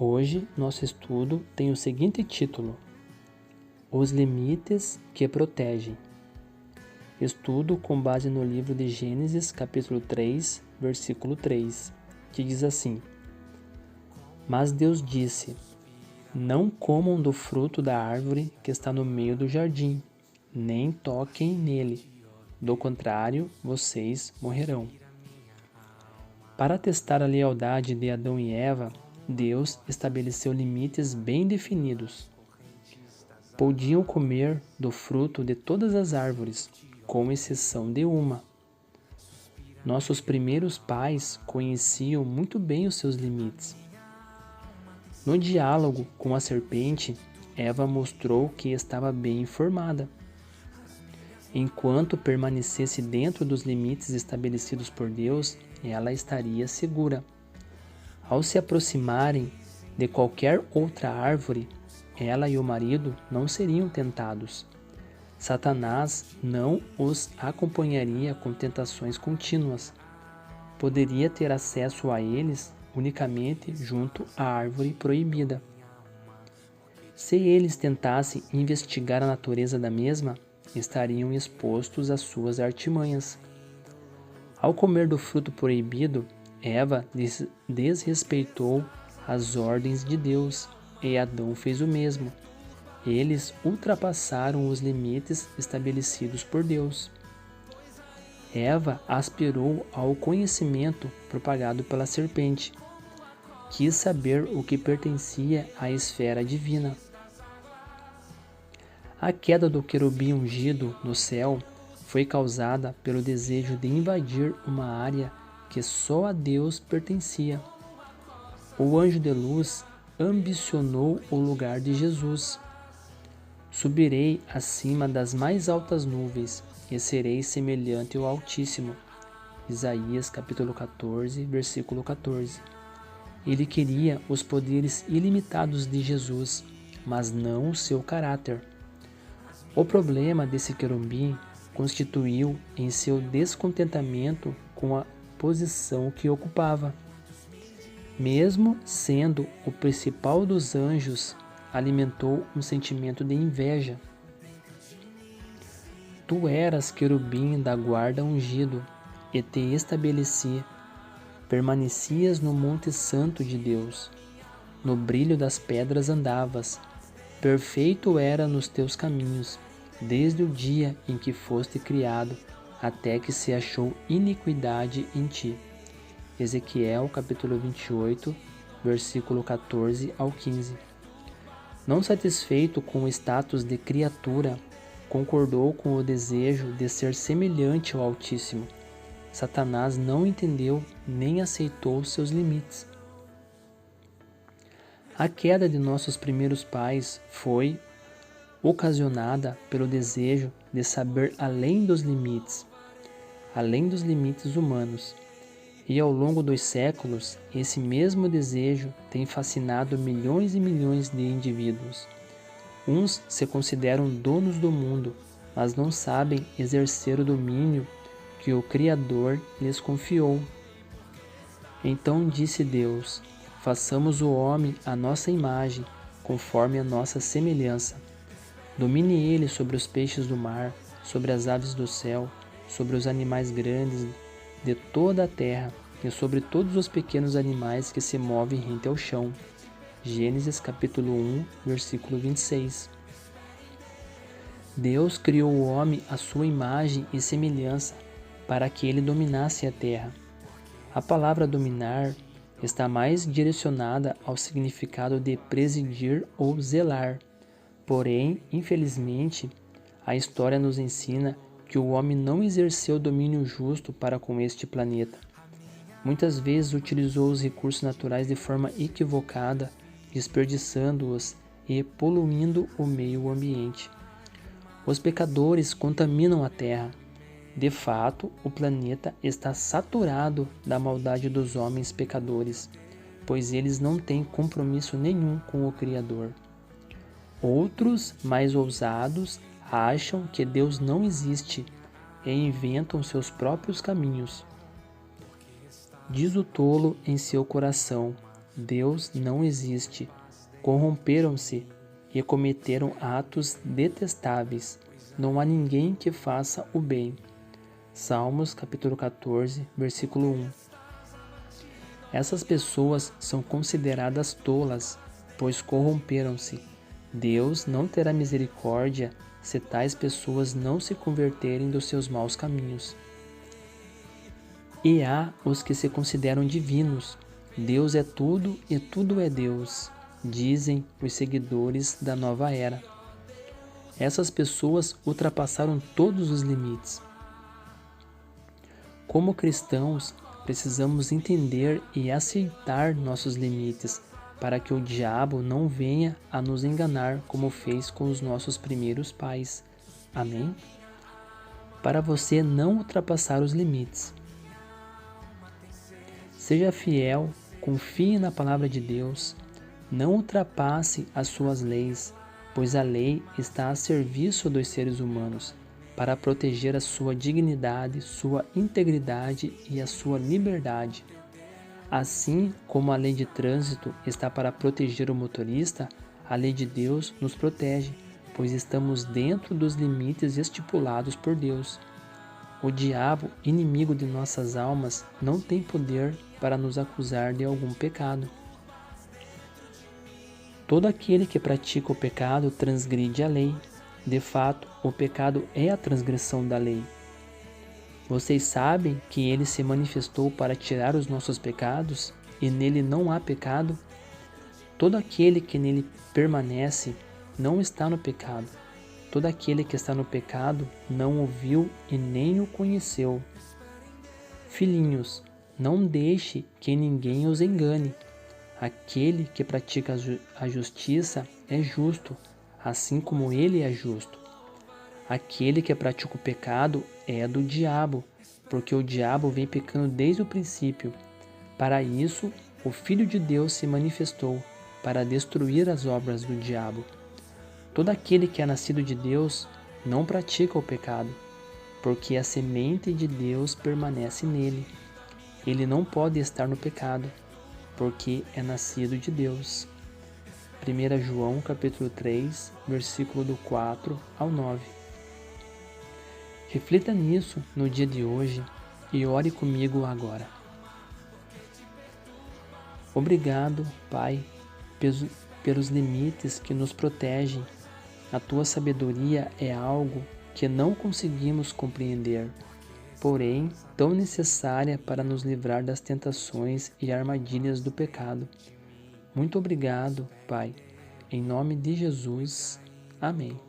Hoje, nosso estudo tem o seguinte título: Os limites que protegem. Estudo com base no livro de Gênesis, capítulo 3, versículo 3, que diz assim: Mas Deus disse: Não comam do fruto da árvore que está no meio do jardim, nem toquem nele, do contrário, vocês morrerão. Para testar a lealdade de Adão e Eva, Deus estabeleceu limites bem definidos. Podiam comer do fruto de todas as árvores, com exceção de uma. Nossos primeiros pais conheciam muito bem os seus limites. No diálogo com a serpente, Eva mostrou que estava bem informada. Enquanto permanecesse dentro dos limites estabelecidos por Deus, ela estaria segura. Ao se aproximarem de qualquer outra árvore, ela e o marido não seriam tentados. Satanás não os acompanharia com tentações contínuas. Poderia ter acesso a eles unicamente junto à árvore proibida. Se eles tentassem investigar a natureza da mesma, estariam expostos às suas artimanhas. Ao comer do fruto proibido, Eva desrespeitou as ordens de Deus e Adão fez o mesmo. Eles ultrapassaram os limites estabelecidos por Deus. Eva aspirou ao conhecimento propagado pela serpente. Quis saber o que pertencia à esfera divina. A queda do querubim ungido no céu foi causada pelo desejo de invadir uma área que só a Deus pertencia. O anjo de luz ambicionou o lugar de Jesus. Subirei acima das mais altas nuvens e serei semelhante ao Altíssimo. Isaías capítulo 14, versículo 14. Ele queria os poderes ilimitados de Jesus, mas não o seu caráter. O problema desse querubim constituiu em seu descontentamento com a posição que ocupava. Mesmo sendo o principal dos anjos, alimentou um sentimento de inveja. Tu eras querubim da guarda ungido, e te estabeleci. Permanecias no monte santo de Deus. No brilho das pedras andavas. Perfeito era nos teus caminhos, desde o dia em que foste criado, até que se achou iniquidade em ti. Ezequiel capítulo 28, versículo 14 ao 15. Não satisfeito com o status de criatura, concordou com o desejo de ser semelhante ao Altíssimo. Satanás não entendeu nem aceitou seus limites. A queda de nossos primeiros pais foi ocasionada pelo desejo de saber além dos limites humanos. E ao longo dos séculos, esse mesmo desejo tem fascinado milhões e milhões de indivíduos. Uns se consideram donos do mundo, mas não sabem exercer o domínio que o Criador lhes confiou. Então disse Deus: façamos o homem à nossa imagem, conforme a nossa semelhança. Domine ele sobre os peixes do mar, sobre as aves do céu, sobre os animais grandes de toda a terra e sobre todos os pequenos animais que se movem rente ao chão. Gênesis capítulo 1, versículo 26. Deus criou o homem à sua imagem e semelhança para que ele dominasse a terra. A palavra dominar está mais direcionada ao significado de presidir ou zelar. Porém, infelizmente, a história nos ensina que o homem não exerceu domínio justo para com este planeta. Muitas vezes utilizou os recursos naturais de forma equivocada, desperdiçando-os e poluindo o meio ambiente. Os pecadores contaminam a terra. De fato, o planeta está saturado da maldade dos homens pecadores, pois eles não têm compromisso nenhum com o Criador. Outros, mais ousados, acham que Deus não existe e inventam seus próprios caminhos. Diz o tolo em seu coração: Deus não existe. Corromperam-se e cometeram atos detestáveis. Não há ninguém que faça o bem. Salmos capítulo 14, versículo 1. Essas pessoas são consideradas tolas, pois corromperam-se. Deus não terá misericórdia se tais pessoas não se converterem dos seus maus caminhos. E há os que se consideram divinos. Deus é tudo e tudo é Deus, dizem os seguidores da nova era. Essas pessoas ultrapassaram todos os limites. Como cristãos, precisamos entender e aceitar nossos limites para que o diabo não venha a nos enganar como fez com os nossos primeiros pais. Amém? Para você não ultrapassar os limites. Seja fiel, confie na palavra de Deus, não ultrapasse as suas leis, pois a lei está a serviço dos seres humanos, para proteger a sua dignidade, sua integridade e a sua liberdade. Assim como a lei de trânsito está para proteger o motorista, a lei de Deus nos protege, pois estamos dentro dos limites estipulados por Deus. O diabo, inimigo de nossas almas, não tem poder para nos acusar de algum pecado. Todo aquele que pratica o pecado transgride a lei. De fato, o pecado é a transgressão da lei. Vocês sabem que ele se manifestou para tirar os nossos pecados e nele não há pecado? Todo aquele que nele permanece não está no pecado. Todo aquele que está no pecado não o viu e nem o conheceu. Filhinhos, não deixe que ninguém os engane. Aquele que pratica a justiça é justo, assim como ele é justo. Aquele que pratica o pecado é do diabo, porque o diabo vem pecando desde o princípio. Para isso, o Filho de Deus se manifestou, para destruir as obras do diabo. Todo aquele que é nascido de Deus não pratica o pecado, porque a semente de Deus permanece nele. Ele não pode estar no pecado, porque é nascido de Deus. 1 João capítulo 3, versículo do 4 ao 9. Reflita nisso no dia de hoje e ore comigo agora. Obrigado, Pai, pelos limites que nos protegem. A tua sabedoria é algo que não conseguimos compreender, porém tão necessária para nos livrar das tentações e armadilhas do pecado. Muito obrigado, Pai. Em nome de Jesus. Amém.